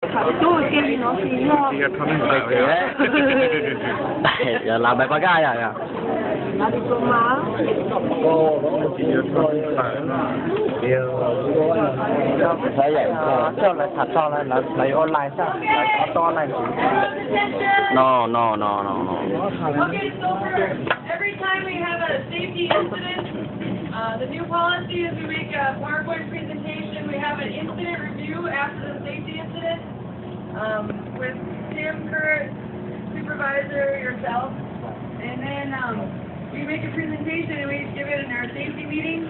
Tôi kia nó thì ngon. Kia thân phải đấy. Giờ làm bài ba gai à? Là diploma. Kia thân phải. Thế vậy cho lại thật cho lại là lấy online sao? Lấy online. No. Okay, so every time we have a safety incident, the new policy is we make a PowerPoint presentation. We have an incident review after the safety incident with Tim, Kurt, supervisor, yourself, and then we make a presentation and we give it in our safety meeting.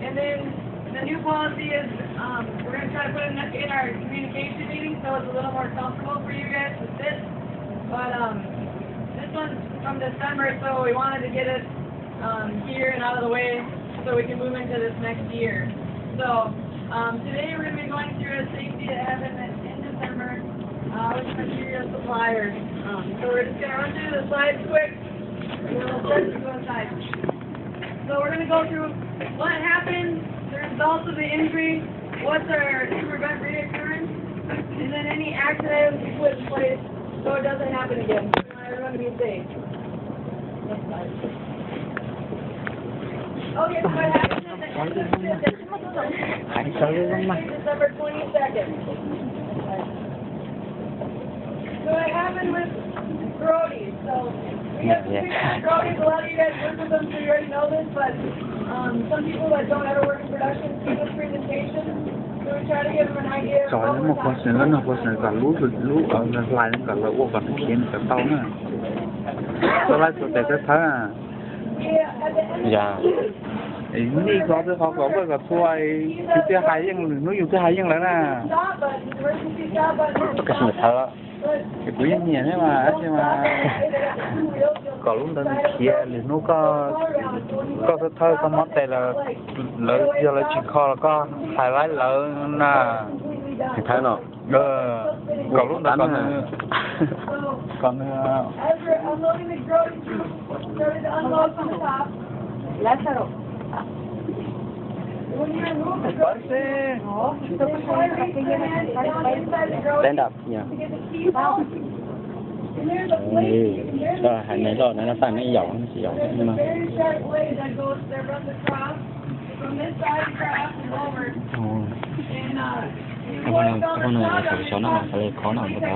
And then the new policy is we're going to try to put it in our communication meeting so it's a little more comfortable for you guys to sit. But this one's from December, so we wanted to get it here and out of the way so we can move into this next year. So today we're going to be going through a safety that happened in December with material suppliers. So we're just going to run through the slides quick and then we'll start to go inside. So we're going to go through what happened, the results of the injury, what's our to prevent reoccurrence, and then any action items we put in place so it doesn't happen again. We want everyone to be safe. Next slide. Okay, so what happened in December 22nd. So what happened with Grody? So we have to Grody. A lot of you guys work with them, so you already know this, but some people that don't ever work in production see this presentation. So we try to give them an idea. Trời ơi, một con sừng nó con sừng cả lú ở lại cả là ô còn khiến cả tao nữa. Tôi lại tôi để cái thằng à. Dạ. Ini có cái họ có cái xuôi cái hai yang nó dùng cái hai yang lại nè. Cái gì thở. Cái quý nhiều thế mà có lúc đó kia thì nó có thơ có món tệ là giờ là chỉ kho là có hai lái lỡ nè thì thấy nó có lúc đó còn stand up nha. Rồi hành này rồi nó sang nó dọn nhưng mà con này là số nó là phải khó nào một đó.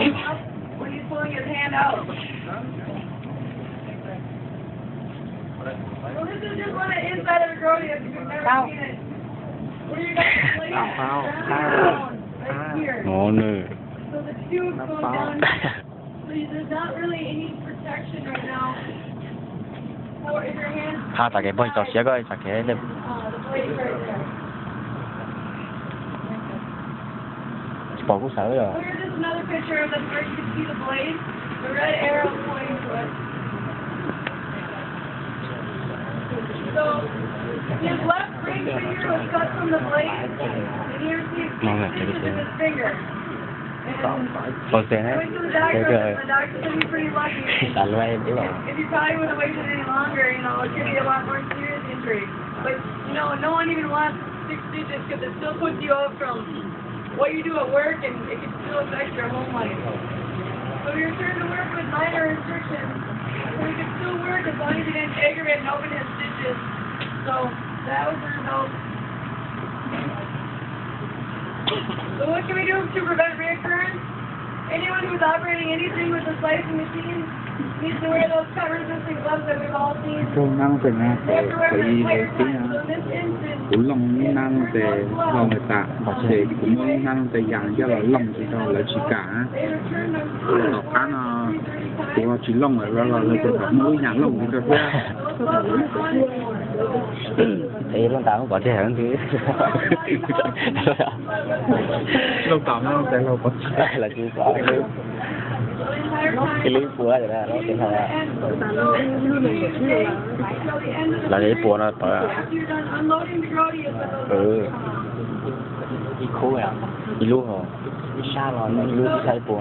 Well, this is just one of the inside of a Grody if you've never seen it. Where you got the blade down, right here. So the tube goes down. So there's not really any protection right now. So if your hands... tại cái bơi cho xe coi, tại cái... the blade right there. Bỏ cũng sợ rồi. So here's just another picture of where you can see the blade. The red arrow pointing to it. So his left ring finger was cut from the blade, and here's the extension of his finger. And went to the doctor, and the doctor said he's pretty lucky. If you probably would have waited any longer, it could be a lot more serious injury. But, no one even wants 6 stitches because it still puts you out from what you do at work, and it can still affect your home life. So you're trying to work with minor restrictions. So he could still work as long as he didn't aggravate and open his stitches. So that was the result. So what can we do to prevent reoccurrence? Anyone who's operating anything with a slicing machine needs to wear those cut-resistant gloves that we've all seen. They have to wear them in entire time. So in this instance, cũng lông năng về lòng người ta để cũng năng về dạng cho là lông thì cho là chỉ cả nó khá là của chỉ lông ở là cái mũi nhang lông thì cho thì lông tạm có thể hưởng thứ lông tạm nó sẽ lâu có là chưa có cái lưới bùa rồi đó nó chính là cái bùa nó tới đi khô à đi luôn hả đi xa rồi đi luôn đi thay bùa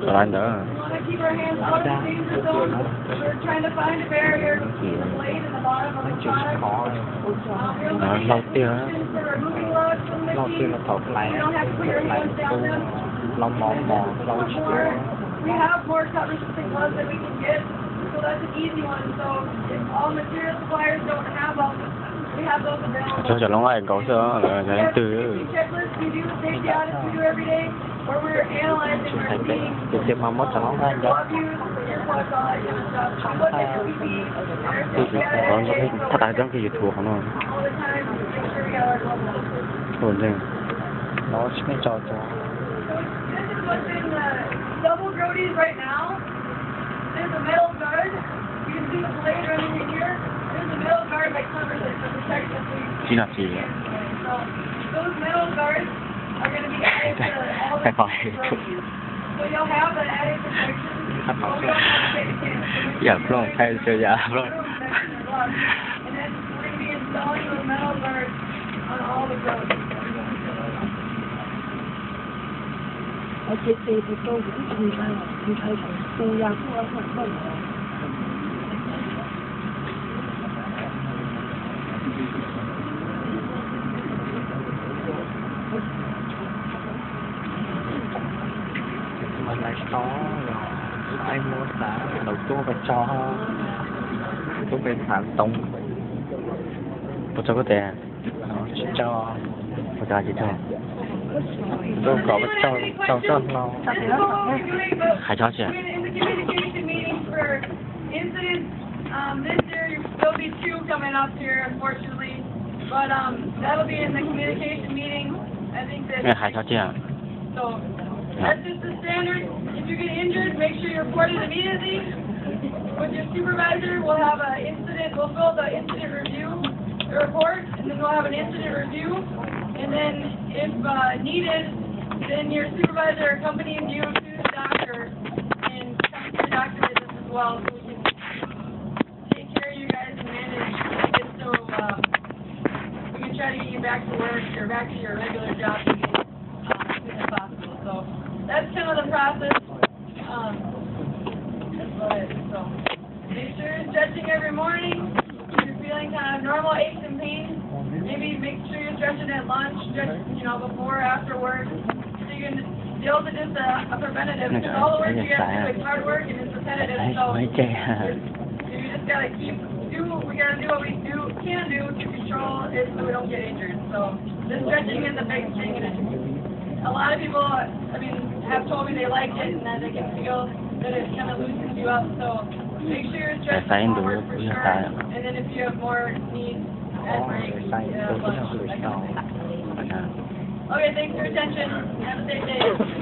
rồi anh nữa lâu tiêu nó thọc lại เรามองเราเชื่อ We have more cover-resistant gloves that we can get, so that's an easy one. So if all material suppliers don't have them, we have those available. Cho cho nó ngoài có sữa là cái từ Checklist we do, safety audits we do every day, where we're analyzing our seating, tiếp mà mất cho nó ra glove use, earplugs, all that kind of stuff. We look at the PPE, and our safety audit thật là trong cái YouTube của nó all the time, make sure we got our gloves on. ổn định nóไม่จอ This is what's in the double grodies right now. There's a metal guard. You can see the blade running in here. There's a metal guard that covers it to protect the fleet. กี่นาที So those metal guards are going to be added to all the grodies. So you'll have the added protection. But we don't have to take a chance. อยากปล่อยใครเจอยาปล่อย And then we're going to be installing those metal guards on all the grodies. 而且这一步都是平常中央做。 mà lại có ai muốn là đầu tư và cho tôi bên phản tổng 不做个的 cho 不着急做 tôi có một cho nó hải cho chưa In the communication meetings for incidents, this year there'll be 2 coming up here, unfortunately. But that'll be in the communication meeting. I think that. 那海cho chưa So that's just the standard. If you get injured, make sure you report it immediately. With your supervisor, we'll have an incident. We'll fill the incident review report, and then we'll have an incident review. And then, if needed, then your supervisor accompanies you to the doctor and comes to the doctor visits as well, so we can take care of you guys and manage it so we can try to get you back to work or back to your regular job as soon as possible. So that's kind of the process. That's about it. So make sure you're stretching every morning. If you're feeling kind of normal aches and pains, maybe make sure you're stretching at lunch, stretch, before or after work. So you can be able to just a preventative. Because all the work you have to do is hard work and it's repetitive. So you just gotta we gotta do what we can do to control it so we don't get injured. So the stretching is a big thing. And a lot of people, have told me they like it and that they can feel that it kind of loosens you up. So make sure you're stretching forward for sure. And then if you have more needs, add breaks, lunch, that kind of thing. Okay, thanks for your attention. Have a safe day.